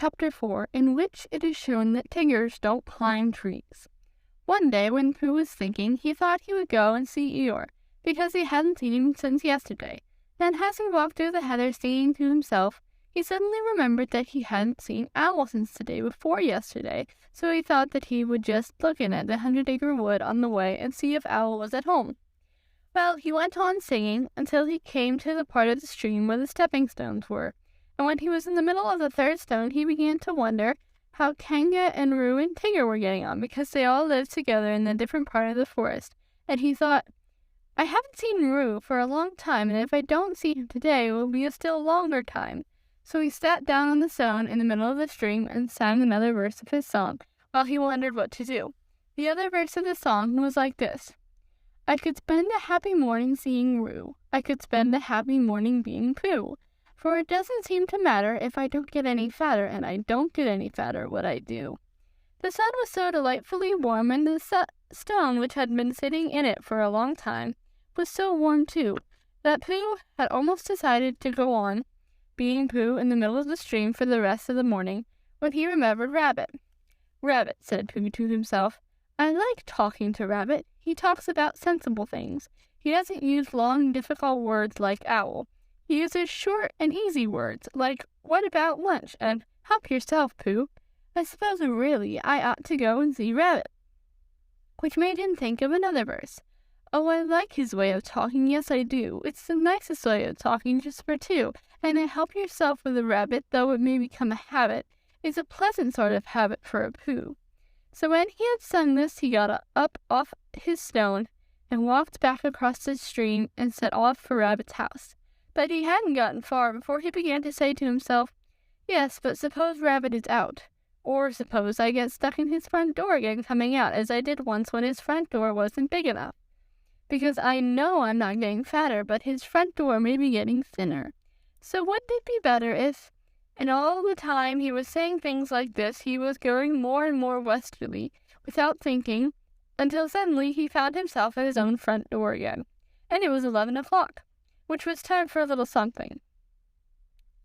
Chapter 4, in which it is shown that Tiggers don't climb trees. One day, when Pooh was thinking, he thought he would go and see Eeyore, because he hadn't seen him since yesterday. Then, as he walked through the heather singing to himself, he suddenly remembered that he hadn't seen Owl since the day before yesterday, so he thought that he would just look in at the 100-acre wood on the way and see if Owl was at home. Well, he went on singing until he came to the part of the stream where the stepping stones were, and when he was in the middle of the third stone, he began to wonder how Kanga and Roo and Tigger were getting on, because they all lived together in a different part of the forest, and he thought, I haven't seen Roo for a long time, and if I don't see him today, it will be a still longer time. So he sat down on the stone in the middle of the stream and sang another verse of his song, while he wondered what to do. The other verse of the song was like this. I could spend a happy morning seeing Roo. I could spend a happy morning being Pooh. For it doesn't seem to matter if I don't get any fatter, and I don't get any fatter what I do. The sun was so delightfully warm, and the stone, which had been sitting in it for a long time, was so warm too, that Pooh had almost decided to go on being Pooh in the middle of the stream for the rest of the morning, when he remembered Rabbit. Rabbit, said Pooh to himself, I like talking to Rabbit. He talks about sensible things. He doesn't use long, difficult words like Owl. He uses short and easy words, like, what about lunch, and help yourself, Pooh. I suppose really I ought to go and see Rabbit. Which made him think of another verse. Oh, I like his way of talking, yes I do. It's the nicest way of talking just for two, and a help yourself with a rabbit, though it may become a habit, is a pleasant sort of habit for a Pooh. So when he had sung this, he got up off his stone and walked back across the stream and set off for Rabbit's house. But he hadn't gotten far before he began to say to himself, yes, but suppose Rabbit is out. Or suppose I get stuck in his front door again coming out, as I did once when his front door wasn't big enough. Because I know I'm not getting fatter, but his front door may be getting thinner. So wouldn't it be better if... And all the time he was saying things like this, he was going more and more westerly, without thinking, until suddenly he found himself at his own front door again. And it was 11 o'clock. Which was time for a little something.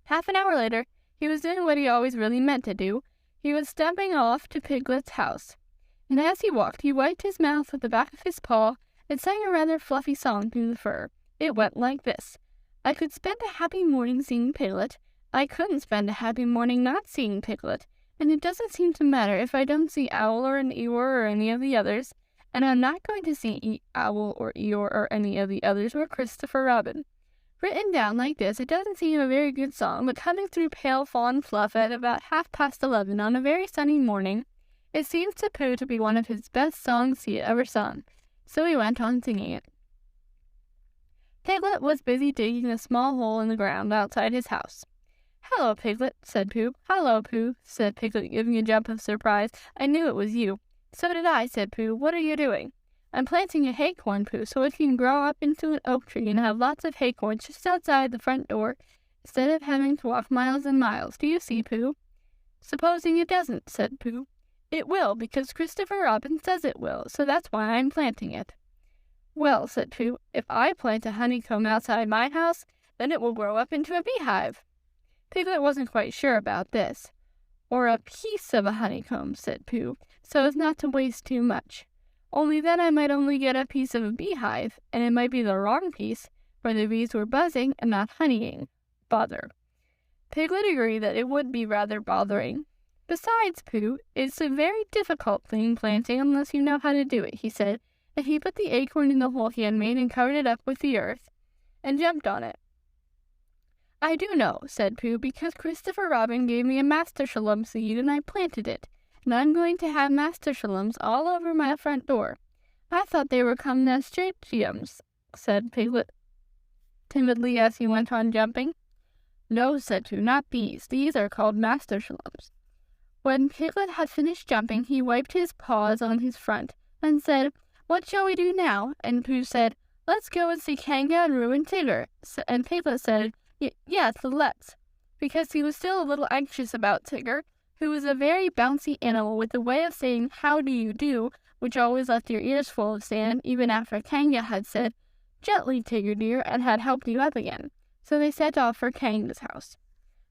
Half an hour later, he was doing what he always really meant to do. He was stepping off to Piglet's house. And as he walked, he wiped his mouth with the back of his paw and sang a rather fluffy song through the fur. It went like this. I could spend a happy morning seeing Piglet. I couldn't spend a happy morning not seeing Piglet. And it doesn't seem to matter if I don't see Owl or an Eeyore or any of the others. And I'm not going to see Owl or Eeyore or any of the others or Christopher Robin. Written down like this, it doesn't seem a very good song, but coming through pale fawn fluff at about 11:30 on a very sunny morning, it seems to Pooh to be one of his best songs he had ever sung, so he went on singing it. Piglet was busy digging a small hole in the ground outside his house. Hello, Piglet, said Pooh. Hello, Pooh, said Piglet, giving a jump of surprise. I knew it was you. So did I, said Pooh. What are you doing? I'm planting a haycorn, Pooh, so it can grow up into an oak tree and have lots of haycorns just outside the front door, instead of having to walk miles and miles. Do you see, Pooh? Supposing it doesn't, said Pooh. It will, because Christopher Robin says it will, so that's why I'm planting it. Well, said Pooh, if I plant a honeycomb outside my house, then it will grow up into a beehive. Piglet wasn't quite sure about this. Or a piece of a honeycomb, said Pooh, so as not to waste too much. Only then I might only get a piece of a beehive, and it might be the wrong piece, for the bees were buzzing and not honeying. Bother. Piglet agreed that it would be rather bothering. Besides, Pooh, it's a very difficult thing planting unless you know how to do it, he said, and he put the acorn in the hole he had made and covered it up with the earth, and jumped on it. I do know, said Pooh, because Christopher Robin gave me a nasturtium seed and I planted it, and I'm going to have nasturtiums all over my front door. I thought they were called nasturtiums, said Piglet timidly as he went on jumping. No, said Pooh, not bees. These are called nasturtiums. When Piglet had finished jumping, he wiped his paws on his front and said, What shall we do now? And Pooh said, Let's go and see Kanga and Roo and Tigger. And Piglet said, Yes, let's, because he was still a little anxious about Tigger, who was a very bouncy animal with a way of saying how do you do, which always left your ears full of sand, even after Kanga had said, Gently, Tigger dear, and had helped you up again. So they set off for Kanga's house.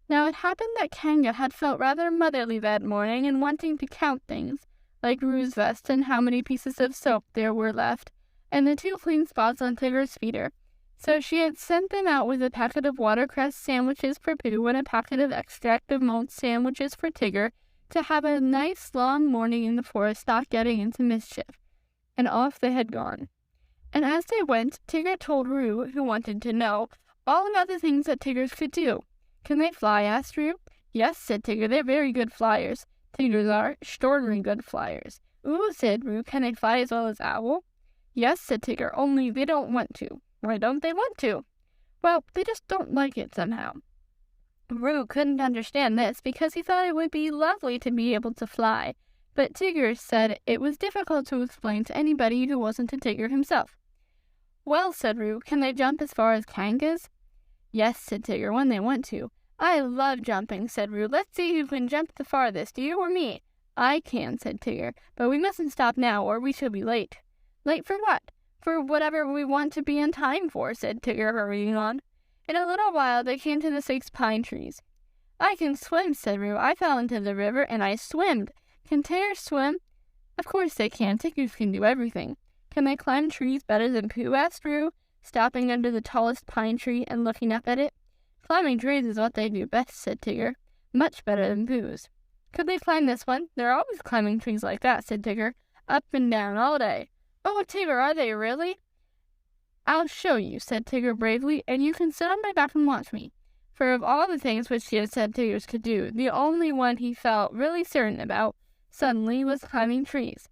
Now it happened that Kanga had felt rather motherly that morning and wanting to count things, like Rue's vest and how many pieces of soap there were left, and the 2 clean spots on Tigger's feeder. So she had sent them out with a packet of watercress sandwiches for Pooh and a packet of extract of malt sandwiches for Tigger to have a nice long morning in the forest, not getting into mischief. And off they had gone. And as they went, Tigger told Roo, who wanted to know, all about the things that Tiggers could do. Can they fly? Asked Roo. Yes, said Tigger, they're very good flyers. Tiggers are extraordinarily good flyers. Ooh, said Roo, can they fly as well as Owl? Yes, said Tigger, only they don't want to. Why don't they want to? Well, they just don't like it somehow. Roo couldn't understand this because he thought it would be lovely to be able to fly, but Tigger said it was difficult to explain to anybody who wasn't a Tigger himself. Well, said Roo, can they jump as far as Kangas? Yes, said Tigger, when they want to. I love jumping, said Roo. Let's see who can jump the farthest, you or me? I can, said Tigger, but we mustn't stop now or we shall be late. Late for what? For whatever we want to be in time for, said Tigger, hurrying on. In a little while they came to the 6 pine trees. I can swim, said Roo. I fell into the river and I swimmed. Can Tiggers swim? Of course they can. Tiggers can do everything. Can they climb trees better than Pooh? Asked Roo, stopping under the tallest pine tree and looking up at it. Climbing trees is what they do best, said Tigger. Much better than Pooh's. Could they climb this one? They're always climbing trees like that, said Tigger. Up and down all day. Oh, Tigger, are they really? I'll show you, said Tigger bravely, and you can sit on my back and watch me. For of all the things which he had said Tiggers could do, the only one he felt really certain about, suddenly, was climbing trees.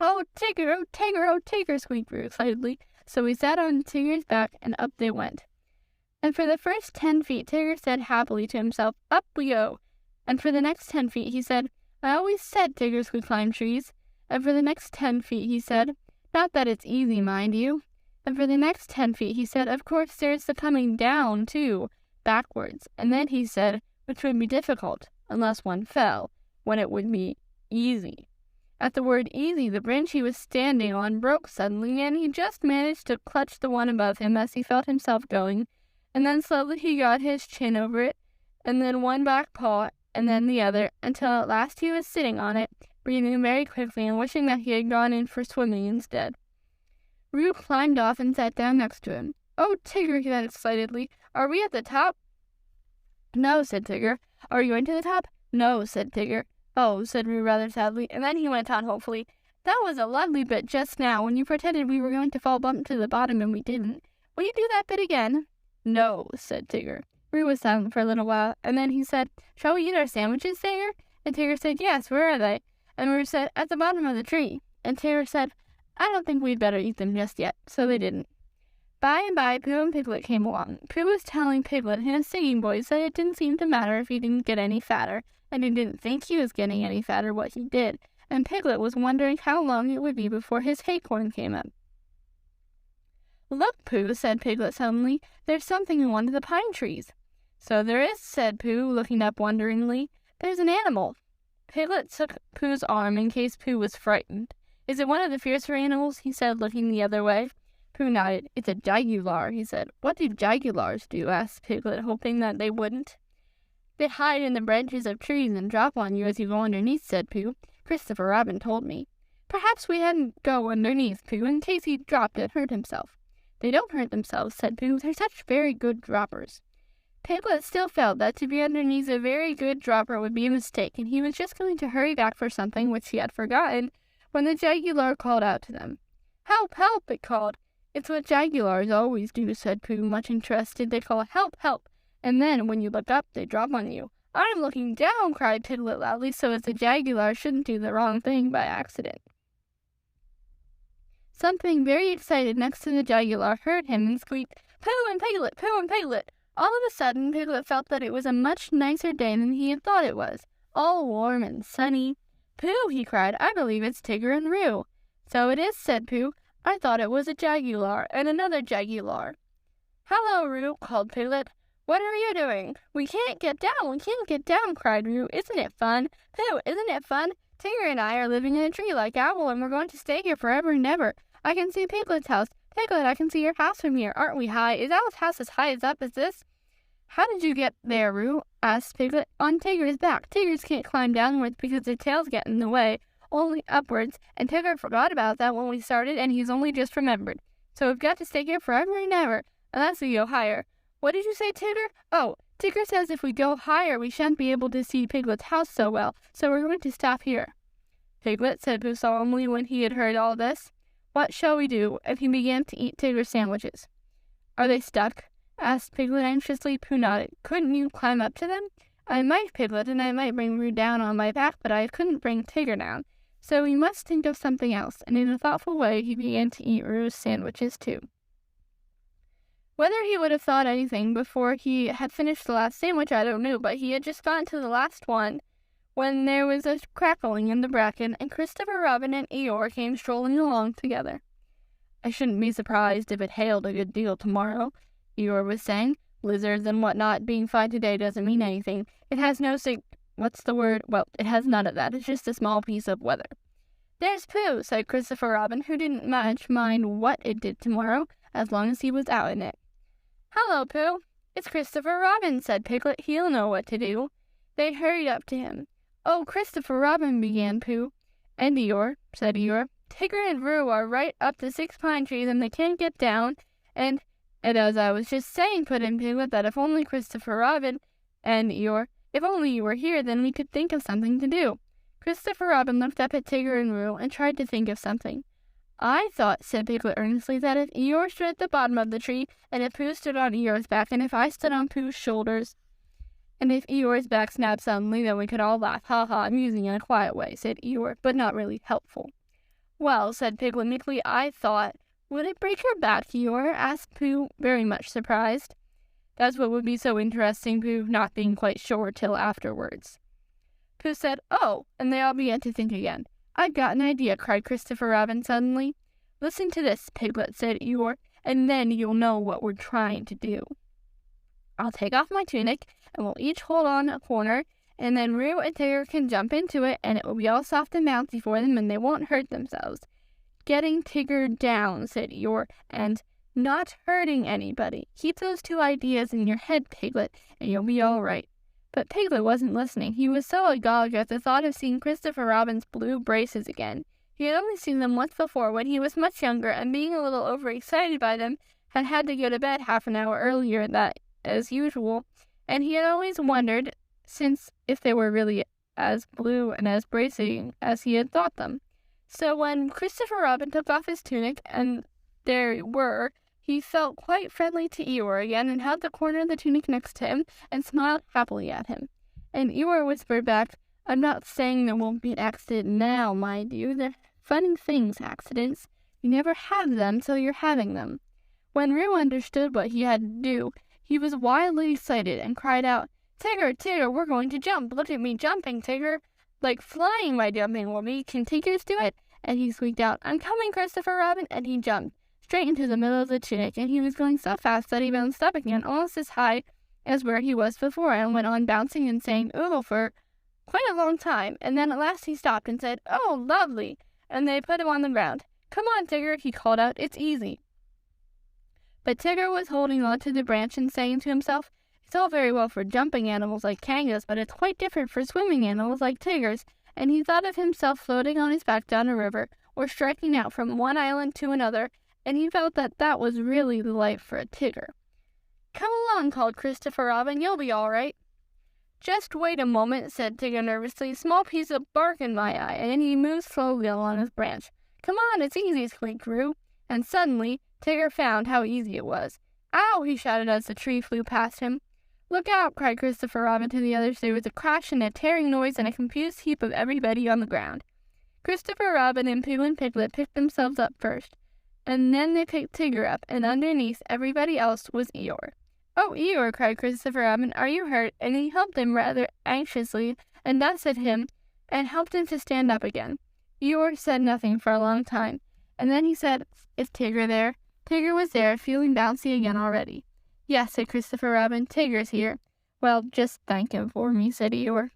Oh, Tigger, oh, Tigger, oh, Tigger, squeaked Roo excitedly. So he sat on Tigger's back, and up they went. And for the first 10 feet, Tigger said happily to himself, up we go. And for the next 10 feet, he said, I always said Tiggers could climb trees. And for the next 10 feet, he said, not that it's easy, mind you. And for the next 10 feet, he said, of course there's the coming down, too, backwards. And then he said, which would be difficult, unless one fell, when it would be easy. At the word easy, the branch he was standing on broke suddenly, and he just managed to clutch the one above him as he felt himself going, and then slowly he got his chin over it, and then one back paw, and then the other, until at last he was sitting on it, breathing very quickly and wishing that he had gone in for swimming instead. Roo climbed off and sat down next to him. Oh, Tigger, he said excitedly, are we at the top? No, said Tigger. Are you going to the top? No, said Tigger. Oh, said Roo rather sadly, and then he went on hopefully. That was a lovely bit just now, when you pretended we were going to fall bump to the bottom and we didn't. Will you do that bit again? No, said Tigger. Roo was silent for a little while, and then he said, shall we eat our sandwiches, Tigger? And Tigger said, yes, where are they? And Roo said, at the bottom of the tree. And Tigger said, I don't think we'd better eat them just yet, so they didn't. By and by, Pooh and Piglet came along. Pooh was telling Piglet in a singing voice that it didn't seem to matter if he didn't get any fatter, and he didn't think he was getting any fatter what he did, and Piglet was wondering how long it would be before his acorn came up. Look, Pooh, said Piglet suddenly, there's something in one of the pine trees. So there is, said Pooh, looking up wonderingly. There's an animal. Piglet took Pooh's arm in case Pooh was frightened. Is it one of the fiercer animals? He said, looking the other way. Pooh nodded. It's a jaguar, he said. What do jaguars do? Asked Piglet, hoping that they wouldn't. They hide in the branches of trees and drop on you as you go underneath, said Pooh. Christopher Robin told me. Perhaps we hadn't go underneath, Pooh, in case he dropped and hurt himself. They don't hurt themselves, said Pooh. They're such very good droppers. Piglet still felt that to be underneath a very good dropper would be a mistake, and he was just going to hurry back for something which he had forgotten when the jaguar called out to them. Help, help, it called. It's what jaguars always do, said Pooh, much interested. They call help, help, and then when you look up, they drop on you. I'm looking down, cried Piglet loudly, so as the jaguar shouldn't do the wrong thing by accident. Something very excited next to the jaguar heard him and squeaked, Pooh and Piglet, Pooh and Piglet. All of a sudden, Piglet felt that it was a much nicer day than he had thought it was, all warm and sunny. Pooh, he cried, I believe it's Tigger and Roo. So it is, said Pooh. I thought it was a jaguar and another jaguar. Hello, Roo, called Piglet. What are you doing? We can't get down, cried Roo. Isn't it fun? Pooh, isn't it fun? Tigger and I are living in a tree like Owl, and we're going to stay here forever and ever. I can see Piglet's house. Piglet, I can see your house from here. Aren't we high? Is Owl's house as high as up as this? How did you get there, Roo? asked Piglet. On Tigger's back. Tigers can't climb downwards because their tails get in the way, only upwards, and Tigger forgot about that when we started, and he's only just remembered. So we've got to stay here forever and ever, unless we go higher. What did you say, Tigger? Oh, Tigger says if we go higher, we shan't be able to see Piglet's house so well, so we're going to stop here. Piglet, said Pooh solemnly when he had heard all this. What shall we do? And he began to eat Tigger's sandwiches. Are they stuck? Asked Piglet anxiously. Pooh nodded. Couldn't you climb up to them? I might, Piglet, and I might bring Roo down on my back, but I couldn't bring Tigger down. So we must think of something else, and in a thoughtful way he began to eat Roo's sandwiches too. Whether he would have thought anything before he had finished the last sandwich, I don't know, but he had just gotten to the last one when there was a crackling in the bracken, and Christopher Robin and Eeyore came strolling along together. I shouldn't be surprised if it hailed a good deal tomorrow, Eeyore was saying. Blizzards and whatnot being fine today doesn't mean anything. It has no it has none of that. It's just a small piece of weather. There's Pooh, said Christopher Robin, who didn't much mind what it did tomorrow, as long as he was out in it. Hello, Pooh. It's Christopher Robin, said Piglet. He'll know what to do. They hurried up to him. Oh, Christopher Robin, began Pooh. And Eeyore, said Eeyore. Tigger and Roo are right up the 6 pine trees, and they can't get down, and as I was just saying, put in Piglet, that if only Christopher Robin and Eeyore, if only you were here, then we could think of something to do. Christopher Robin looked up at Tigger and Roo and tried to think of something. I thought, said Piglet earnestly, that if Eeyore stood at the bottom of the tree, and if Pooh stood on Eeyore's back, and if I stood on Pooh's shoulders, and if Eeyore's back snapped suddenly, then we could all laugh, ha-ha, amusing in a quiet way, said Eeyore, but not really helpful. Well, said Piglet meekly, I thought, would it break your back, Eeyore? Asked Pooh, very much surprised. That's what would be so interesting, Pooh, not being quite sure till afterwards. Pooh said, oh, and they all began to think again. I've got an idea, cried Christopher Robin suddenly. Listen to this, Piglet, said Eeyore, and then you'll know what we're trying to do. I'll take off my tunic, and we'll each hold on a corner, and then Roo and Tigger can jump into it, and it will be all soft and bouncy for them, and they won't hurt themselves. Getting Tigger down, said Eeyore, and not hurting anybody. Keep those 2 ideas in your head, Piglet, and you'll be all right. But Piglet wasn't listening. He was so agog at the thought of seeing Christopher Robin's blue braces again. He had only seen them once before when he was much younger, and being a little overexcited by them, had to go to bed half an hour earlier than as usual, and he had always wondered if they were really as blue and as bracing as he had thought them. So when Christopher Robin took off his tunic, and there were, he felt quite friendly to Eeyore again, and held the corner of the tunic next to him, and smiled happily at him. And Eeyore whispered back, I'm not saying there won't be an accident now, mind you. They're funny things, accidents. You never have them till you're having them. When Roo understood what he had to do, he was wildly excited, and cried out, Tigger, Tigger, we're going to jump. Look at me jumping, Tigger. Like flying my jumping will be. Can Tiggers do it? And he squeaked out, I'm coming, Christopher Robin, and he jumped straight into the middle of the tunic, and he was going so fast that he bounced up again almost as high as where he was before, and went on bouncing and saying ooh for quite a long time, and then at last he stopped and said, oh, lovely, and they put him on the ground. Come on, Tigger, he called out, it's easy. But Tigger was holding on to the branch and saying to himself, it's all very well for jumping animals like kangaroos, but it's quite different for swimming animals like Tiggers, and he thought of himself floating on his back down a river, or striking out from one island to another, and he felt that that was really the life for a Tigger. Come along, called Christopher Robin, you'll be all right. Just wait a moment, said Tigger nervously, small piece of bark in my eye, and he moved slowly along his branch. Come on, it's easy, squeaked Roo, and suddenly Tigger found how easy it was. Ow, he shouted as the tree flew past him. Look out, cried Christopher Robin to the others. There was a crash and a tearing noise and a confused heap of everybody on the ground. Christopher Robin and Pooh and Piglet picked themselves up first, and then they picked Tigger up, and underneath everybody else was Eeyore. Oh, Eeyore, cried Christopher Robin, are you hurt? And he helped him rather anxiously, and thus at him, and helped him to stand up again. Eeyore said nothing for a long time, and then he said, is Tigger there? Tigger was there, feeling bouncy again already. Yes, said Christopher Robin, Tigger's here. Well, just thank him for me, said Eeyore.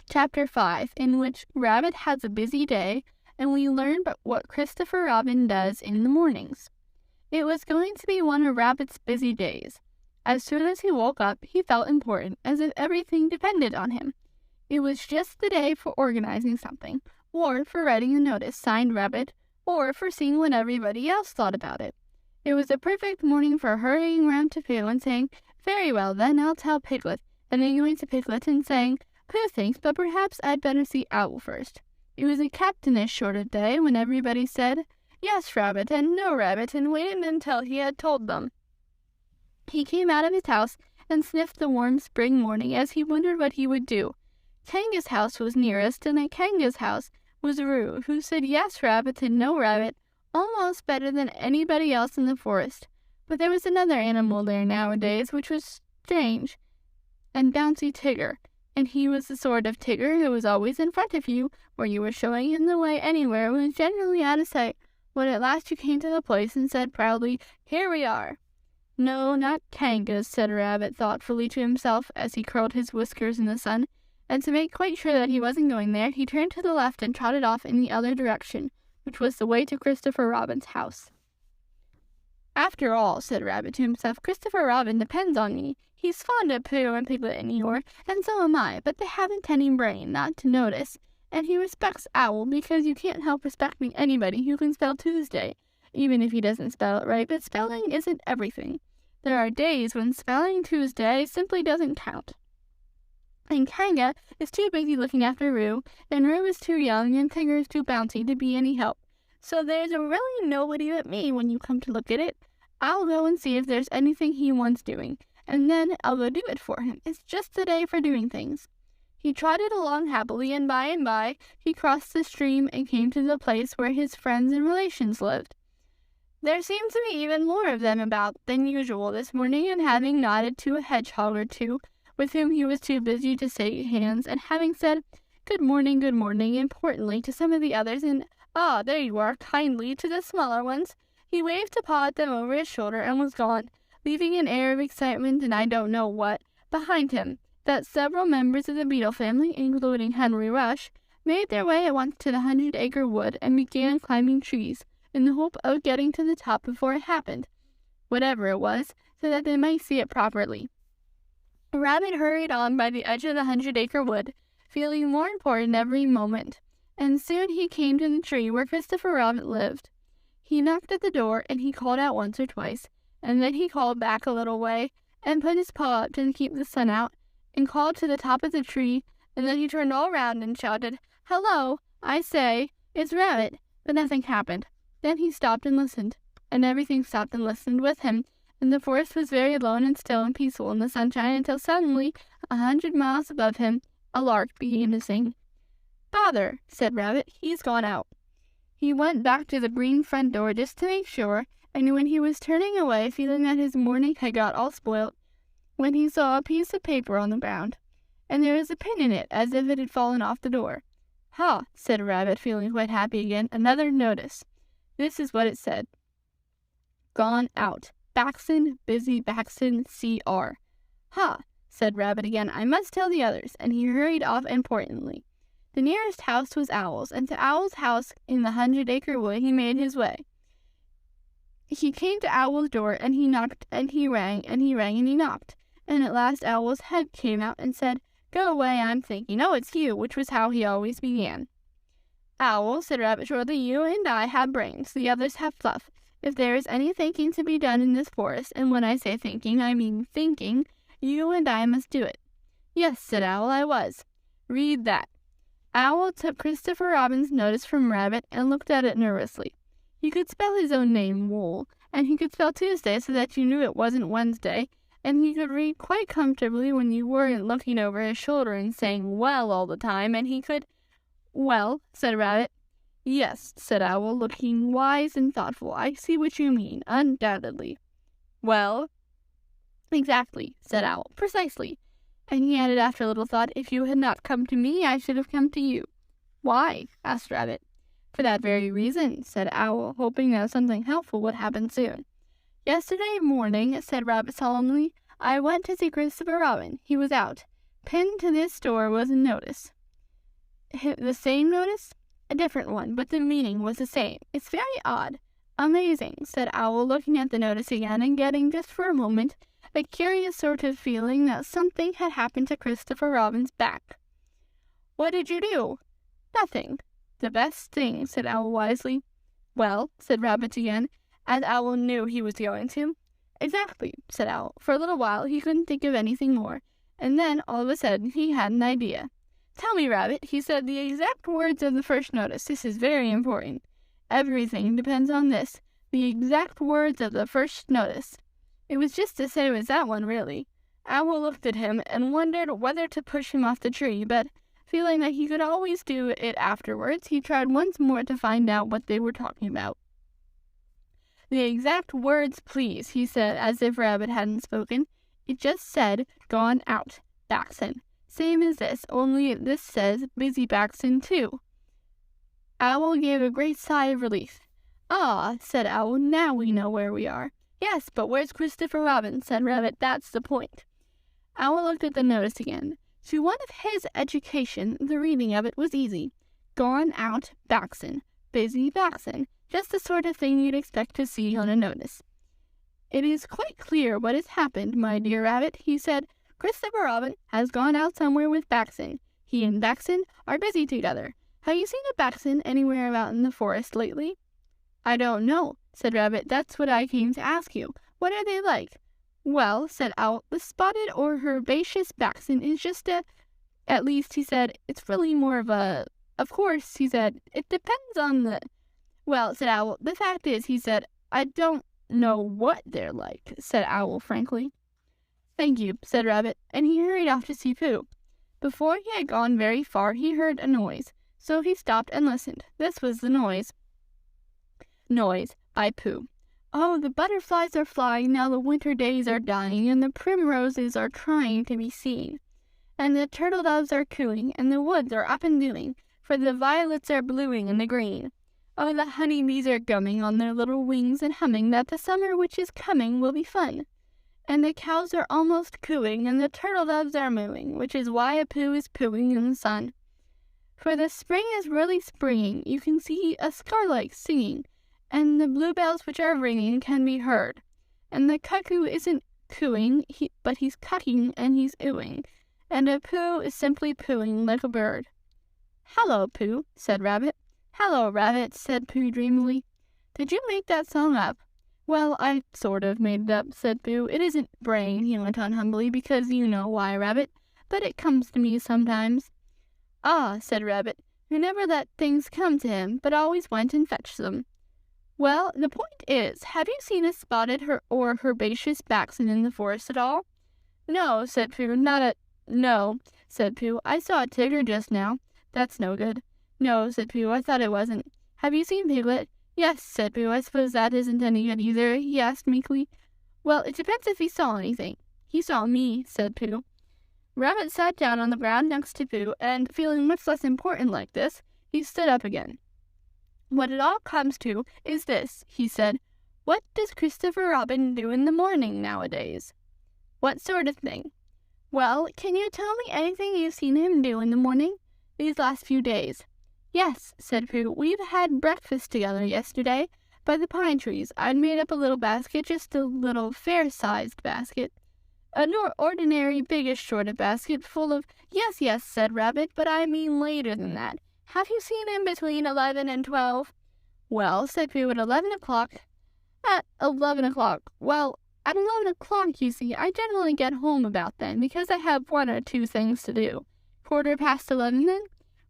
Chapter 5, in which Rabbit has a busy day, and we learn what Christopher Robin does in the mornings. It was going to be one of Rabbit's busy days. As soon as he woke up, he felt important, as if everything depended on him. It was just the day for organizing something, or for writing a notice signed Rabbit, or for seeing what everybody else thought about it. It was a perfect morning for hurrying round to Pooh and saying, "Very well, then I'll tell Piglet," and then going to Piglet and saying, "Pooh thinks, but perhaps I'd better see Owl first." It was a captainish sort of day when everybody said, "Yes, Rabbit," and "No, Rabbit," and waited until he had told them. He came out of his house and sniffed the warm spring morning as he wondered what he would do. Kanga's house was nearest, and at Kanga's house was Roo, who said "Yes, Rabbit," and "No, Rabbit," almost better than anybody else in the forest. But there was another animal there nowadays which was strange, and Bouncy Tigger, and he was the sort of Tigger who was always in front of you, where you were showing him the way anywhere, and was generally out of sight when at last you came to the place and said proudly, "Here we are." "No, not Kanga's," said Rabbit thoughtfully to himself as he curled his whiskers in the sun, and to make quite sure that he wasn't going there, he turned to the left and trotted off in the other direction, which was the way to Christopher Robin's house. "After all," said Rabbit to himself, "Christopher Robin depends on me. He's fond of Pooh and Piglet and Eeyore, and so am I, but they haven't any brain, not to notice. And he respects Owl, because you can't help respecting anybody who can spell Tuesday, even if he doesn't spell it right, but spelling isn't everything. There are days when spelling Tuesday simply doesn't count. And Kanga is too busy looking after Roo, and Roo is too young, and Tigger is too bouncy to be any help. So there's really nobody but me when you come to look at it. I'll go and see if there's anything he wants doing, and then I'll go do it for him. It's just the day for doing things." He trotted along happily, and by he crossed the stream and came to the place where his friends and relations lived. There seemed to be even more of them about than usual this morning, and having nodded to a hedgehog or two, with whom he was too busy to shake hands, and having said good morning, importantly to some of the others, and "Ah, there you are," kindly to the smaller ones, he waved a paw at them over his shoulder and was gone, leaving an air of excitement and I don't know what behind him, that several members of the Beetle family, including Henry Rush, made their way at once to the 100-acre wood and began climbing trees, in the hope of getting to the top before it happened, whatever it was, so that they might see it properly. Rabbit hurried on by the edge of the 100-acre wood, feeling more important every moment, and soon he came to the tree where Christopher Robin lived. He knocked at the door, and he called out once or twice, and then he called back a little way, and put his paw up to keep the sun out, and called to the top of the tree, and then he turned all round and shouted, "Hello, I say, it's Rabbit," but nothing happened. Then he stopped and listened, and everything stopped and listened with him, and the forest was very alone and still and peaceful in the sunshine until suddenly, 100 miles above him, a lark began to sing. "Bother," said Rabbit, "he's gone out." He went back to the green front door just to make sure, and when he was turning away, feeling that his morning had got all spoilt, when he saw a piece of paper on the ground, and there was a pin in it, as if it had fallen off the door. "Ha," said Rabbit, feeling quite happy again, "another notice." This is what it said: "Gone out. Baxton, Busy Baxton, C.R." "Ha," said Rabbit again, "I must tell the others," and he hurried off importantly. The nearest house was Owl's, and to Owl's house in the 100-acre wood he made his way. He came to Owl's door, and he knocked, and he rang, and he rang, and he knocked, and at last Owl's head came out and said, "Go away, I'm thinking. Oh, it's you," which was how he always began. "Owl," said Rabbit shortly, "you and I have brains, the others have fluff. If there is any thinking to be done in this forest, and when I say thinking, I mean thinking, you and I must do it." "Yes," said Owl, "I was." "Read that." Owl took Christopher Robin's notice from Rabbit and looked at it nervously. He could spell his own name, Wool, and he could spell Tuesday so that you knew it wasn't Wednesday, and he could read quite comfortably when you weren't looking over his shoulder and saying "well" all the time, and he could— "Well," said Rabbit. "Yes," said Owl, looking wise and thoughtful, "I see what you mean, undoubtedly." "Well?" "Exactly," said Owl, "precisely." And he added after a little thought, "If you had not come to me, I should have come to you." "Why?" asked Rabbit. "For that very reason," said Owl, hoping that something helpful would happen soon. "Yesterday morning," said Rabbit solemnly, "I went to see Christopher Robin. He was out. Pinned to this door was a notice." "The same notice?" "A different one, but the meaning was the same. It's very odd." "Amazing," said Owl, looking at the notice again and getting, just for a moment, a curious sort of feeling that something had happened to Christopher Robin's back. "What did you do?" "Nothing. The best thing," said Owl wisely. "Well," said Rabbit again, as Owl knew he was going to. "Exactly," said Owl. For a little while he couldn't think of anything more, and then all of a sudden he had an idea. "Tell me, Rabbit," he said, "the exact words of the first notice. This is very important. Everything depends on this. The exact words of the first notice." It was just the same as that one, really. Owl looked at him and wondered whether to push him off the tree, but feeling that he could always do it afterwards, he tried once more to find out what they were talking about. "The exact words, please," he said, as if Rabbit hadn't spoken. "It just said, 'Gone out, Baxon.' Same as this, only this says, 'Busy Baxon,' too." Owl gave a great sigh of relief. "Ah," said Owl, "now we know where we are." "Yes, but where's Christopher Robin?" said Rabbit. "That's the point." Owl looked at the notice again. To one of his education, the reading of it was easy. "Gone out, Baxon. Busy Baxon." Just the sort of thing you'd expect to see on a notice. "It is quite clear what has happened, my dear Rabbit," he said. "Christopher Robin has gone out somewhere with Baxon. He and Baxon are busy together. Have you seen a Baxon anywhere about in the forest lately?" "I don't know," said Rabbit. "That's what I came to ask you. What are they like?" "Well," said Owl, "the spotted or herbaceous Baxon is just at least," he said, "it's really more of a... Of course," he said, "it depends on the..." "Well," said Owl, "the fact is," he said, "I don't know what they're like," said Owl frankly. "Thank you," said Rabbit, and he hurried off to see Pooh. Before he had gone very far, he heard a noise, so he stopped and listened. This was the noise. Noise by Pooh. "Oh, the butterflies are flying now the winter days are dying, and the primroses are trying to be seen. And the turtle doves are cooing, and the woods are up and doing, for the violets are bluing in the green. Oh, the honeybees are gumming on their little wings and humming that the summer which is coming will be fun. And the cows are almost cooing, and the turtle doves are mooing, which is why a Pooh is pooing in the sun. For the spring is really springing, you can see a scarlet singing, and the bluebells which are ringing can be heard. And the cuckoo isn't cooing, but he's cucking and he's oohing, and a Pooh is simply pooing like a bird." "Hello, Pooh," said Rabbit. "Hello, Rabbit," said Pooh dreamily. "Did you make that song up?" "Well, I sort of made it up," said Pooh. "It isn't brain," he went on humbly, "because you know why, Rabbit, but it comes to me sometimes." "Ah," said Rabbit, who never let things come to him, but always went and fetched them. "Well, the point is, have you seen a spotted or herbaceous Baxon in the forest at all?" "No," said Pooh, "No," said Pooh, "I saw a Tigger just now." "That's no good." "No," said Pooh, "I thought it wasn't." "Have you seen Piglet?" "Yes," said Pooh, "I suppose that isn't any good either," he asked meekly. "Well, it depends if he saw anything." "He saw me," said Pooh. Rabbit sat down on the ground next to Pooh, and, feeling much less important like this, he stood up again. "What it all comes to is this," he said. "What does Christopher Robin do in the morning nowadays?" "What sort of thing?" "Well, can you tell me anything you've seen him do in the morning these last few days?" "Yes," said Pooh. "We've had breakfast together yesterday by the pine trees. I'd made up a little basket, just a little fair-sized basket. An ordinary biggish sort of basket full of..." Yes," said Rabbit, "but I mean later than that. Have you seen him between 11 and 12? "Well," said Pooh, "at 11 o'clock. "At 11 o'clock. Well, at 11 o'clock, you see, I generally get home about then, because I have 1 or 2 things to do." "Quarter past 11, then?"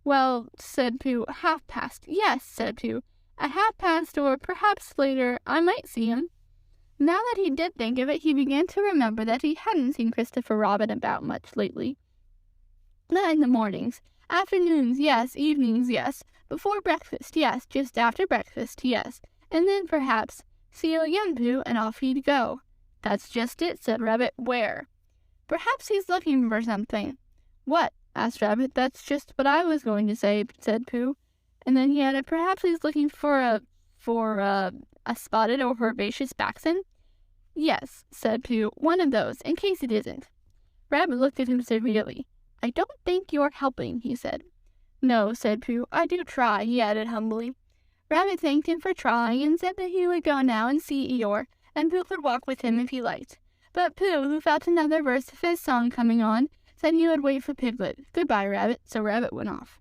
"Well," said Pooh, "half-past." "Yes," said Pooh, "at half-past, or perhaps later, I might see him." Now that he did think of it, he began to remember that he hadn't seen Christopher Robin about much lately. Not in the mornings. Afternoons, yes. Evenings, yes. Before breakfast, yes. Just after breakfast, yes. And then, perhaps, "See you again, Pooh," and off he'd go. "That's just it," said Rabbit. "Where?" "Perhaps he's looking for something." "What?" asked Rabbit. "That's just what I was going to say," said Pooh. And then he added, "Perhaps he's looking for a spotted or herbaceous Baxon?" "Yes," said Pooh, "one of those, in case it isn't." Rabbit looked at him severely. "I don't think you're helping," he said. "No," said Pooh, "I do try," he added humbly. Rabbit thanked him for trying, and said that he would go now and see Eeyore, and Pooh could walk with him if he liked. But Pooh, who felt another verse of his song coming on, said he would wait for Piglet. Goodbye, Rabbit, so Rabbit went off.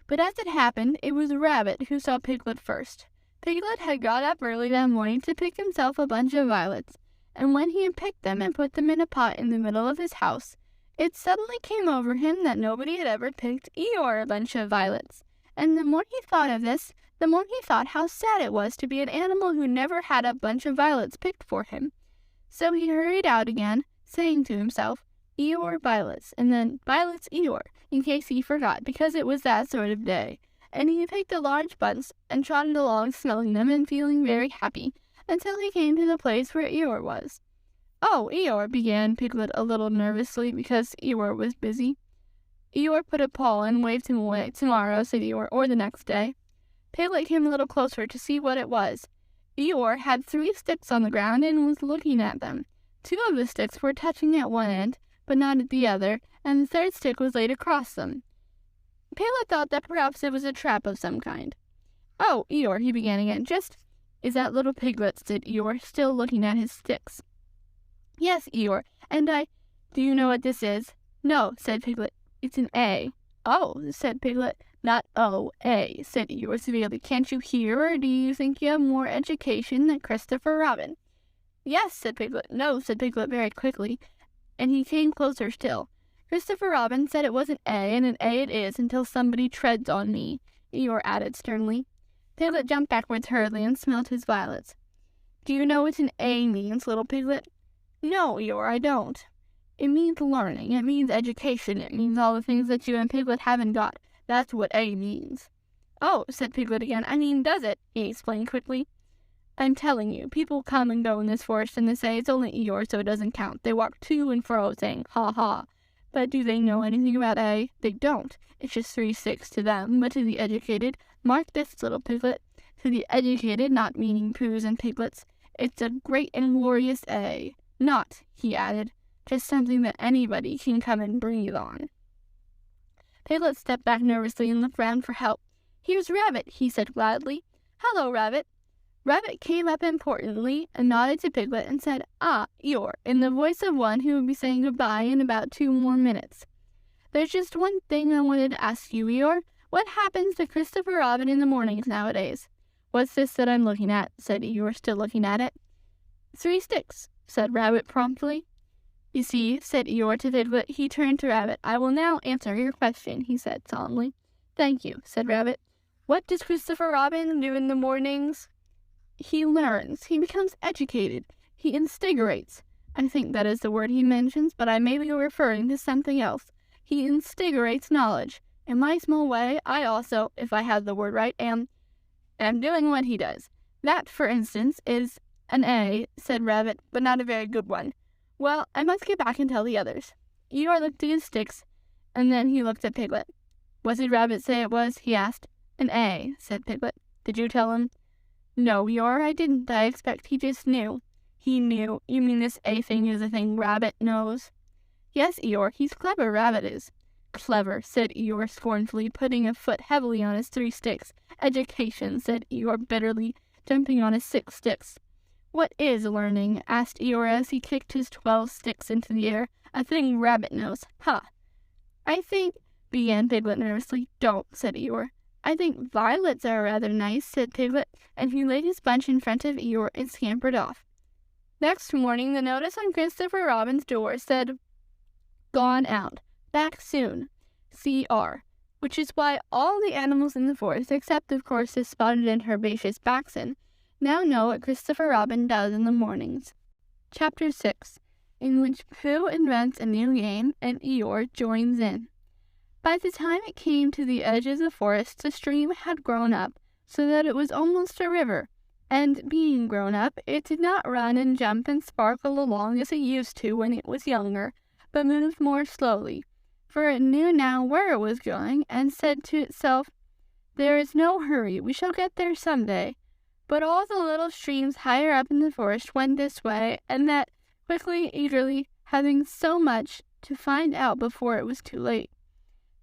But as it happened, it was Rabbit who saw Piglet first. Piglet had got up early that morning to pick himself a bunch of violets, and when he had picked them and put them in a pot in the middle of his house, it suddenly came over him that nobody had ever picked Eeyore a bunch of violets. And the more he thought of this, the more he thought how sad it was to be an animal who never had a bunch of violets picked for him. So he hurried out again, saying to himself, Eeyore violets, and then violets Eeyore, in case he forgot, because it was that sort of day. And he picked a large bunch and trotted along smelling them and feeling very happy, until he came to the place where Eeyore was. Oh, Eeyore, began Piglet a little nervously because Eeyore was busy. Eeyore put a paw and waved him away. Tomorrow, said Eeyore, or the next day. Piglet came a little closer to see what it was. Eeyore had 3 sticks on the ground and was looking at them. 2 of the sticks were touching at one end, but not at the other, and the 3rd stick was laid across them. Piglet thought that perhaps it was a trap of some kind. Oh, Eeyore, he began again. Is that little Piglet, said Eeyore, still looking at his sticks. Yes, Eeyore, and do you know what this is? No, said Piglet. It's an A. Oh, said Piglet. Not O-A, said Eeyore severely. Can't you hear, or do you think you have more education than Christopher Robin? Yes, said Piglet. No, said Piglet very quickly, and he came closer still. Christopher Robin said it was an A, and an A it is until somebody treads on me, Eeyore added sternly. Piglet jumped backwards hurriedly and smelled his violets. Do you know what an A means, little Piglet? No, Eeyore, I don't. It means learning. It means education. It means all the things that you and Piglet haven't got. That's what A means. Oh, said Piglet again. I mean, does it? He explained quickly. I'm telling you, people come and go in this forest and they say it's only Eeyore, so it doesn't count. They walk to and fro saying, ha ha. But do they know anything about A? They don't. It's just 3 sticks to them, but to the educated, mark this, little Piglet, to the educated, not meaning Poohs and Piglets, it's a great and glorious A. Not, he added, just something that anybody can come and breathe on. Piglet stepped back nervously and looked round for help. Here's Rabbit, he said gladly. Hello, Rabbit. Rabbit came up importantly and nodded to Piglet and said, Ah, Eeyore, in the voice of one who would be saying goodbye in about 2 more minutes. There's just one thing I wanted to ask you, Eeyore. What happens to Christopher Robin in the mornings nowadays? What's this that I'm looking at? Said Eeyore, still looking at it. 3 sticks, said Rabbit promptly. You see, said Eeyore to Piglet. He turned to Rabbit. I will now answer your question, he said solemnly. Thank you, said Rabbit. What does Christopher Robin do in the mornings? He learns. He becomes educated. He instigates. I think that is the word he mentions, but I may be referring to something else. He instigates knowledge. In my small way, I also, if I have the word right, am doing what he does. That, for instance, is an A, said Rabbit, but not a very good one. Well, I must get back and tell the others. Eeyore looked at his sticks, and then he looked at Piglet. What did Rabbit say it was? He asked. An A, said Piglet. Did you tell him? No, Eeyore, I didn't. I expect he just knew. He knew. You mean this A thing is a thing Rabbit knows? Yes, Eeyore, he's clever, Rabbit is. Clever, said Eeyore scornfully, putting a foot heavily on his 3 sticks. Education, said Eeyore bitterly, jumping on his 6 sticks. What is learning? Asked Eeyore as he kicked his 12 sticks into the air. A thing Rabbit knows. Ha! I think, began Piglet nervously. Don't, said Eeyore. I think violets are rather nice, said Piglet, and he laid his bunch in front of Eeyore and scampered off. Next morning, the notice on Christopher Robin's door said, Gone out. Back soon. C.R., which is why all the animals in the forest, except of course the spotted and herbaceous Baxen, now know what Christopher Robin does in the mornings. Chapter 6, in which Pooh invents a new game and Eeyore joins in. By the time it came to the edge of the forest, the stream had grown up, so that it was almost a river, and being grown up, it did not run and jump and sparkle along as it used to when it was younger, but moved more slowly, for it knew now where it was going, and said to itself, There is no hurry, we shall get there some day. But all the little streams higher up in the forest went this way, and that, quickly, eagerly, having so much to find out before it was too late.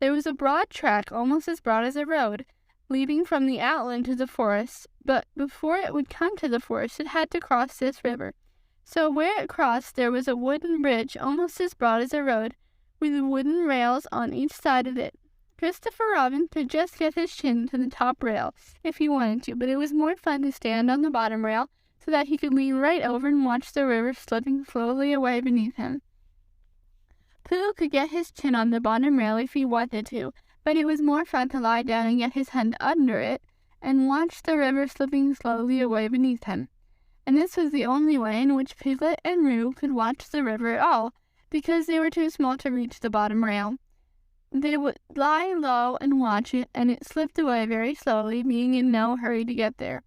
There was a broad track, almost as broad as a road, leading from the outland to the forest, but before it would come to the forest, it had to cross this river. So where it crossed there was a wooden bridge almost as broad as a road, with wooden rails on each side of it. Christopher Robin could just get his chin to the top rail if he wanted to, but it was more fun to stand on the bottom rail so that he could lean right over and watch the river slipping slowly away beneath him. Pooh could get his chin on the bottom rail if he wanted to, but it was more fun to lie down and get his head under it and watch the river slipping slowly away beneath him. And this was the only way in which Piglet and Roo could watch the river at all, because they were too small to reach the bottom rail. They would lie low and watch it, and it slipped away very slowly, being in no hurry to get there.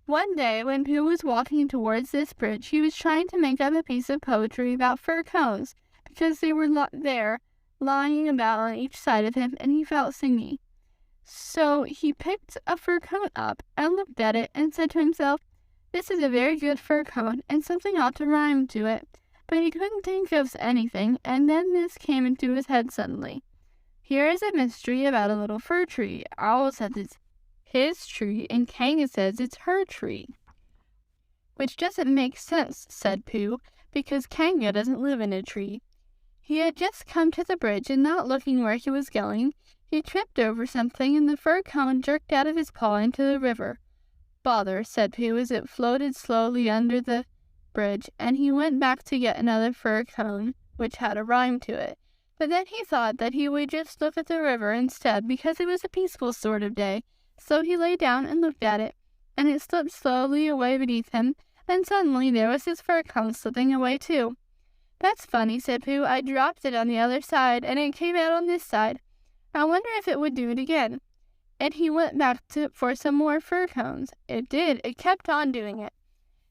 One day, when Pooh was walking towards this bridge, he was trying to make up a piece of poetry about fir cones, because they were there, lying about on each side of him, and he felt singy. So he picked a fir cone up and looked at it and said to himself, "This is a very good fir cone, and something ought to rhyme to it." But he couldn't think of anything, and then this came into his head suddenly. "Here is a mystery about a little fir tree. Owl says it's his tree, and Kanga says it's her tree." "Which doesn't make sense," said Pooh, "because Kanga doesn't live in a tree." He had just come to the bridge, and not looking where he was going, he tripped over something, and the fir cone jerked out of his paw into the river. "Bother," said Pooh as it floated slowly under the bridge, and he went back to get another fir cone, which had a rhyme to it. But then he thought that he would just look at the river instead, because it was a peaceful sort of day. So he lay down and looked at it, and it slipped slowly away beneath him, and suddenly there was his fir cone slipping away too. "That's funny," said Pooh. "I dropped it on the other side, and it came out on this side. I wonder if it would do it again." And he went back for some more fir cones. It did. It kept on doing it.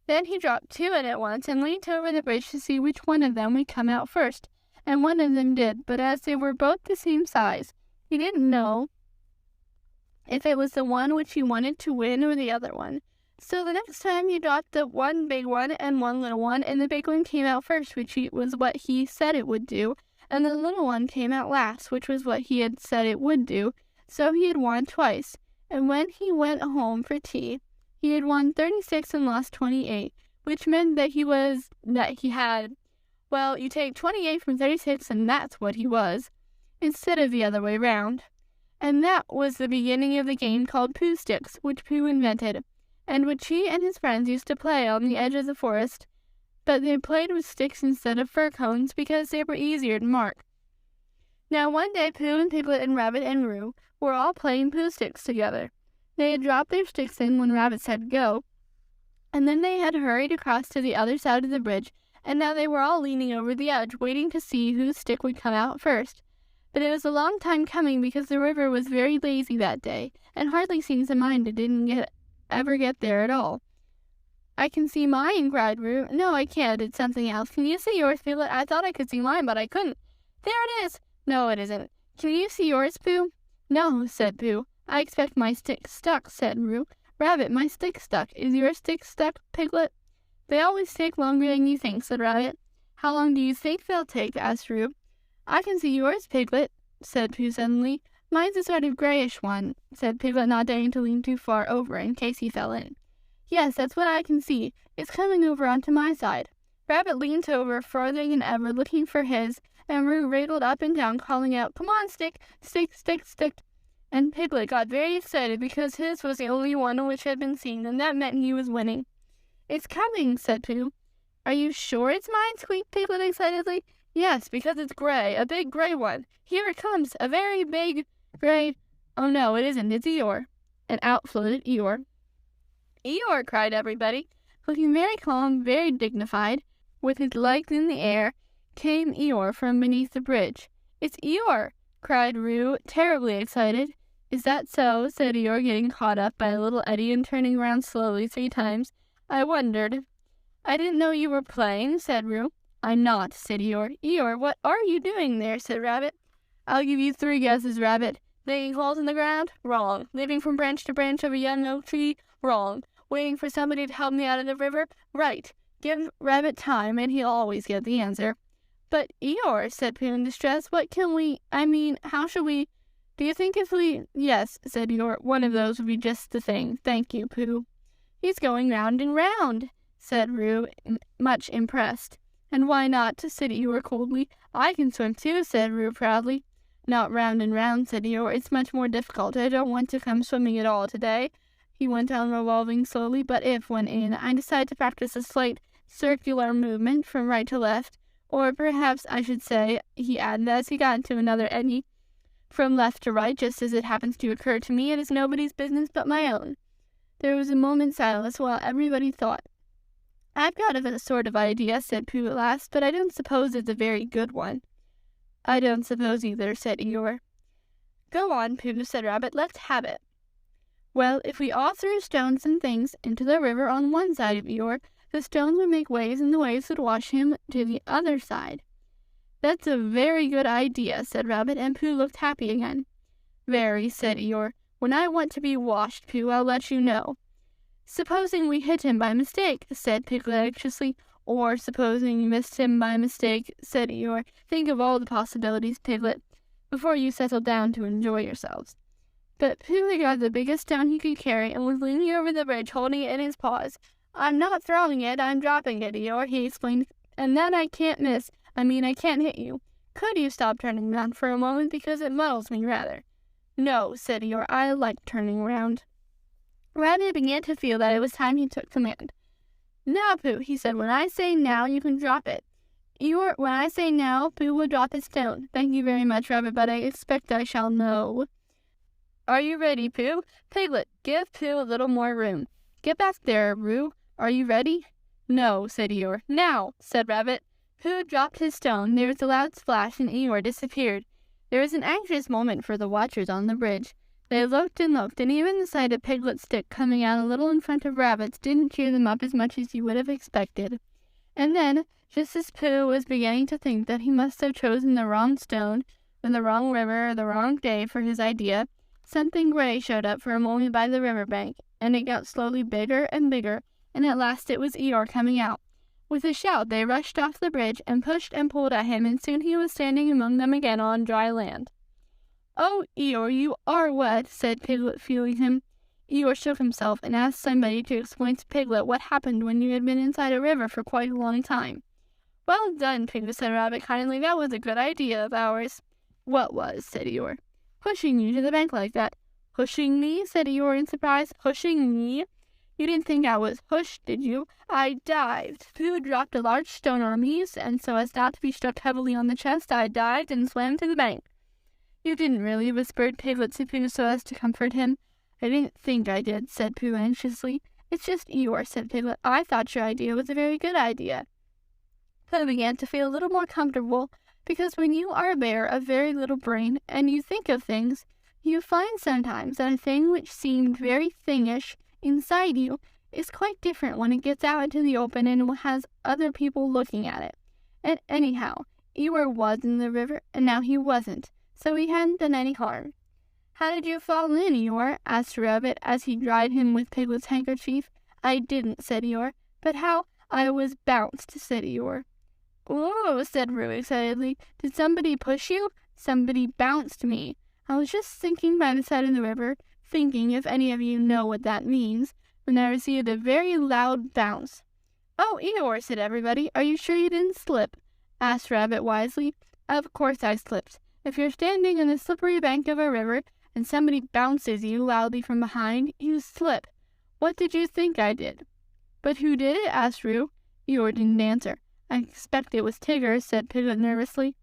Then he dropped two in at once and leaned over the bridge to see which one of them would come out first, and one of them did, but as they were both the same size, he didn't know if it was the one which he wanted to win or the other one. So the next time he dropped the one big one and one little one, and the big one came out first, which was what he said it would do, and the little one came out last, which was what he had said it would do. So he had won twice, and when he went home for tea, he had won 36 and lost 28, which meant that he had, well, you take 28 from 36 and that's what he was, instead of the other way round. And that was the beginning of the game called Pooh Sticks, which Pooh invented, and which he and his friends used to play on the edge of the forest, but they played with sticks instead of fir cones because they were easier to mark. Now one day Pooh and Piglet and Rabbit and Roo were all playing Pooh Sticks together. They had dropped their sticks in when Rabbit said go, and then they had hurried across to the other side of the bridge, and now they were all leaning over the edge, waiting to see whose stick would come out first. But it was a long time coming because the river was very lazy that day, and hardly seemed to mind it didn't ever get there at all. "I can see mine," cried Roo. "No, I can't. It's something else. Can you see yours, Piglet? I thought I could see mine, but I couldn't." "There it is." "No, it isn't." "Can you see yours, Pooh?" "No," said Pooh. "I expect my stick stuck," said Roo. "Rabbit, my stick stuck. Is your stick stuck, Piglet?" "They always take longer than you think," said Rabbit. "How long do you think they'll take?" asked Roo. "I can see yours, Piglet," said Pooh suddenly. "Mine's a sort of grayish one," said Piglet, not daring to lean too far over in case he fell in. "Yes, that's what I can see. It's coming over onto my side." Rabbit leaned over farther than ever, looking for his, and Roo wriggled up and down, calling out, "Come on, stick, stick, stick, stick." And Piglet got very excited because his was the only one which had been seen, and that meant he was winning. "It's coming," said Pooh. "Are you sure it's mine?" squeaked Piglet excitedly. "Yes, because it's gray, a big gray one. Here it comes, a very big gray—" "Oh no, it isn't, it's Eeyore." And out floated Eeyore. "Eeyore!" cried everybody. Looking very calm, very dignified, with his legs in the air, came Eeyore from beneath the bridge. "It's Eeyore!" cried Roo, terribly excited. "Is that so?" said Eeyore, getting caught up by a little eddy and turning round slowly 3 times. "I wondered." "I didn't know you were playing," said Roo. "I'm not," said Eeyore. "Eeyore, what are you doing there?" said Rabbit. "I'll give you 3 guesses, Rabbit. Digging holes in the ground? Wrong. Living from branch to branch of a young oak tree? Wrong. Waiting for somebody to help me out of the river? Right. Give Rabbit time, and he'll always get the answer." "But Eeyore," said Pooh in distress, how should we— "Do you think if we—" "Yes," said Eeyore, "one of those would be just the thing. Thank you, Pooh." "He's going round and round," said Roo, much impressed. And why not? Said Eeyore coldly. I can swim too, said Roo proudly. Not round and round, said Eeyore. It's much more difficult. I don't want to come swimming at all today, he went on, revolving slowly. But if, when in, I decide to practice a slight circular movement from right to left, or perhaps I should say, he added as he got into another eddy, from left to right, just as it happens to occur to me, it is nobody's business but my own. There was a moment's silence while everybody thought. I've got a sort of idea, said Pooh at last, but I don't suppose it's a very good one. I don't suppose either, said Eeyore. Go on, Pooh, said Rabbit. Let's have it. Well, if we all threw stones and things into the river on one side of Eeyore, the stones would make waves and the waves would wash him to the other side. That's a very good idea, said Rabbit, and Pooh looked happy again. Very, said Eeyore. When I want to be washed, Pooh, I'll let you know. Supposing we hit him by mistake, said Piglet anxiously. Or supposing you missed him by mistake, said Eeyore. Think of all the possibilities, Piglet, before you settle down to enjoy yourselves. But Pooh had got the biggest stone he could carry and was leaning over the bridge holding it in his paws. I'm not throwing it, I'm dropping it, Eeyore, he explained. And then I can't miss. I can't hit you. Could you stop turning around for a moment, because it muddles me rather? No, said Eeyore, I like turning around. Rabbit began to feel that it was time he took command. Now, Pooh, he said, when I say now, you can drop it. Eeyore, when I say now, Pooh will drop his stone. Thank you very much, Rabbit, but I expect I shall know. Are you ready, Pooh? Piglet, give Pooh a little more room. Get back there, Roo. Are you ready? No, said Eeyore. Now, said Rabbit. Pooh dropped his stone. There was a loud splash, and Eeyore disappeared. There was an anxious moment for the watchers on the bridge. They looked, and even the sight of Piglet's stick coming out a little in front of Rabbit's didn't cheer them up as much as you would have expected. And then, just as Pooh was beginning to think that he must have chosen the wrong stone, or the wrong river, or the wrong day for his idea, something gray showed up for a moment by the river bank, and it got slowly bigger and bigger, and at last it was Eeyore coming out. With a shout, they rushed off the bridge and pushed and pulled at him, and soon he was standing among them again on dry land. Oh, Eeyore, you are wet, said Piglet, feeling him. Eeyore shook himself and asked somebody to explain to Piglet what happened when you had been inside a river for quite a long time. Well done, Piglet, said Rabbit kindly. That was a good idea of ours. What was? Said Eeyore. Pushing you to the bank like that. Pushing me? Said Eeyore in surprise. Pushing me? You didn't think I was pushed, did you? I dived. Pooh dropped a large stone on me, and so as not to be struck heavily on the chest, I dived and swam to the bank. You didn't really, whispered Piglet to Pooh so as to comfort him. I didn't think I did, said Pooh anxiously. It's just Eeyore, said Piglet. I thought your idea was a very good idea. Pooh began to feel a little more comfortable, because when you are a bear of very little brain, and you think of things, you find sometimes that a thing which seemed very thingish inside you is quite different when it gets out into the open and has other people looking at it. And anyhow, Eeyore was in the river, and now he wasn't, so he hadn't done any harm. How did you fall in, Eeyore? Asked Rabbit as he dried him with Piglet's handkerchief. I didn't, said Eeyore. But how? I was bounced, said Eeyore. Oh, said Roo excitedly. Did somebody push you? Somebody bounced me. I was just sinking by the side of the river, thinking, if any of you know what that means, when I received a very loud bounce. Oh, Eeyore, said everybody. Are you sure you didn't slip? Asked Rabbit wisely. Of course I slipped. If you're standing on the slippery bank of a river, and somebody bounces you loudly from behind, you slip. What did you think I did? But who did it? Asked Roo. Eeyore didn't answer. I expect it was Tiggers, said Piglet nervously.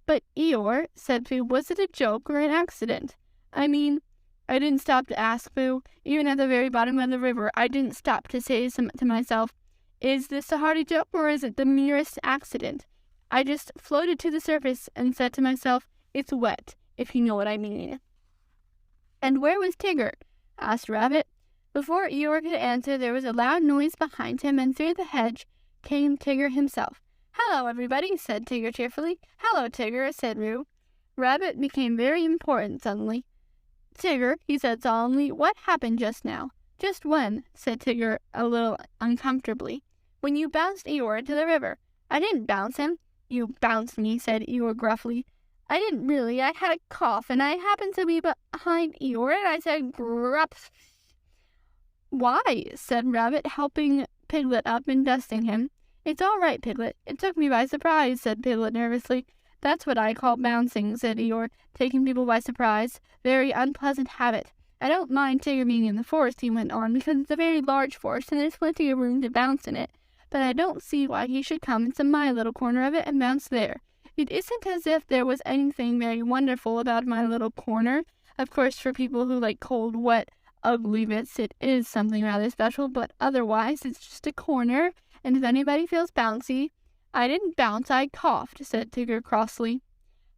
But Eeyore, said Pooh, was it a joke or an accident? I didn't stop to ask, Pooh. Even at the very bottom of the river, I didn't stop to say to myself, is this a hearty joke or is it the merest accident? I just floated to the surface and said to myself, it's wet, if you know what I mean. And where was Tigger? Asked Rabbit. Before Eeyore could answer, there was a loud noise behind him, and through the hedge came Tigger himself. Hello, everybody, said Tigger cheerfully. Hello, Tigger, said Roo. Rabbit became very important suddenly. Tigger, he said solemnly, what happened just now? Just when, said Tigger a little uncomfortably. When you bounced Eeyore into the river. I didn't bounce him. You bounced me, said Eeyore gruffly. I didn't really. I had a cough, and I happened to be behind Eeyore, and I said, gruff. Why? Said Rabbit, helping Piglet up and dusting him. "It's all right, Piglet. It took me by surprise," said Piglet nervously. "That's what I call bouncing," said Eeyore, "taking people by surprise. Very unpleasant habit. I don't mind Tigger being in the forest," he went on, "because it's a very large forest and there's plenty of room to bounce in it. But I don't see why he should come into my little corner of it and bounce there. It isn't as if there was anything very wonderful about my little corner. Of course, for people who like cold, wet, ugly bits, it is something rather special, but otherwise it's just a corner, and if anybody feels bouncy—" "I didn't bounce, I coughed," said Tigger crossly.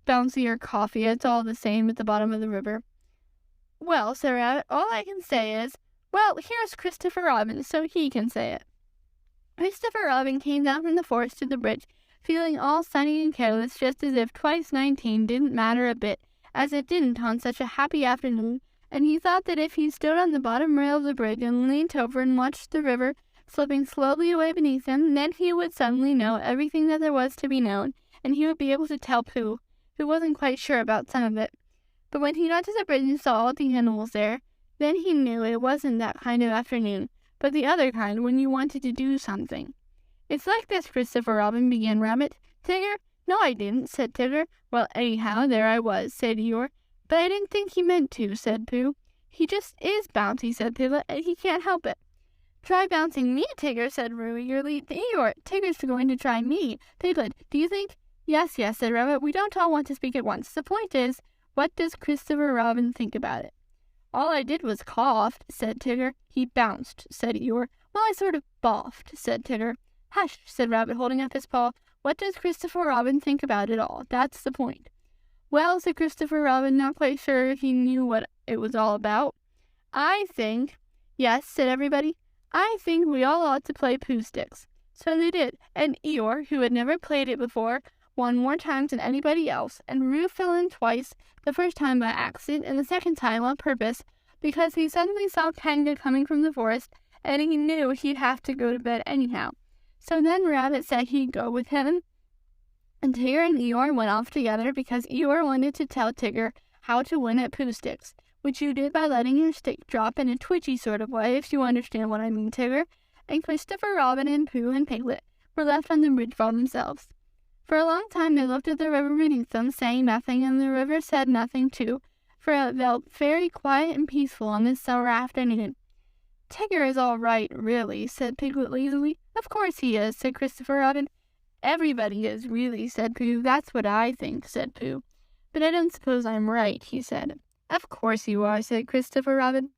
"Bouncy or coffee, it's all the same at the bottom of the river." "Well," said Rabbit, "all I can say is, well, here's Christopher Robin, so he can say it." Christopher Robin came down from the forest to the bridge, feeling all sunny and careless, just as if twice 19 didn't matter a bit, as it didn't on such a happy afternoon, and he thought that if he stood on the bottom rail of the bridge and leaned over and watched the river slipping slowly away beneath him, then he would suddenly know everything that there was to be known, and he would be able to tell Pooh, who wasn't quite sure about some of it. But when he got to the bridge and saw all the animals there, then he knew it wasn't that kind of afternoon, but the other kind when you wanted to do something. "It's like this, Christopher Robin," began Rabbit. "Tigger—" "No, I didn't," said Tigger. "Well, anyhow, there I was," said Eeyore. "But I didn't think he meant to," said Pooh. "He just is bouncy," said Piglet, "and he can't help it." "Try bouncing me, Tigger," said Roo eagerly. "Eeyore, Tigger's going to try me. Piglet, do you think—" Yes, yes," said Rabbit. "We don't all want to speak at once. The point is, what does Christopher Robin think about it?" "All I did was coughed," said Tigger. "He bounced," said Eeyore. "Well, I sort of boffed," said Tigger. "Hush," said Rabbit, holding up his paw. "What does Christopher Robin think about it all? That's the point." "Well," said Christopher Robin, not quite sure he knew what it was all about, "I think—" "Yes," said everybody. "I think we all ought to play Pooh Sticks." So they did, and Eeyore, who had never played it before, won more times than anybody else, and Roo fell in twice, the first time by accident and the second time on purpose, because he suddenly saw Kanga coming from the forest, and he knew he'd have to go to bed anyhow. So then Rabbit said he'd go with him, and Tigger and Eeyore went off together because Eeyore wanted to tell Tigger how to win at Pooh Sticks, which you did by letting your stick drop in a twitchy sort of way, if you understand what I mean, Tigger. And Christopher Robin and Pooh and Piglet were left on the bridge by themselves. For a long time they looked at the river beneath them, saying nothing, and the river said nothing too, for it felt very quiet and peaceful on this summer afternoon. "Tigger is all right, really," said Piglet lazily. "Of course he is," said Christopher Robin. "Everybody is, really," said Pooh. "That's what I think," said Pooh. "But I don't suppose I'm right," he said. "Of course you are," said Christopher Robin.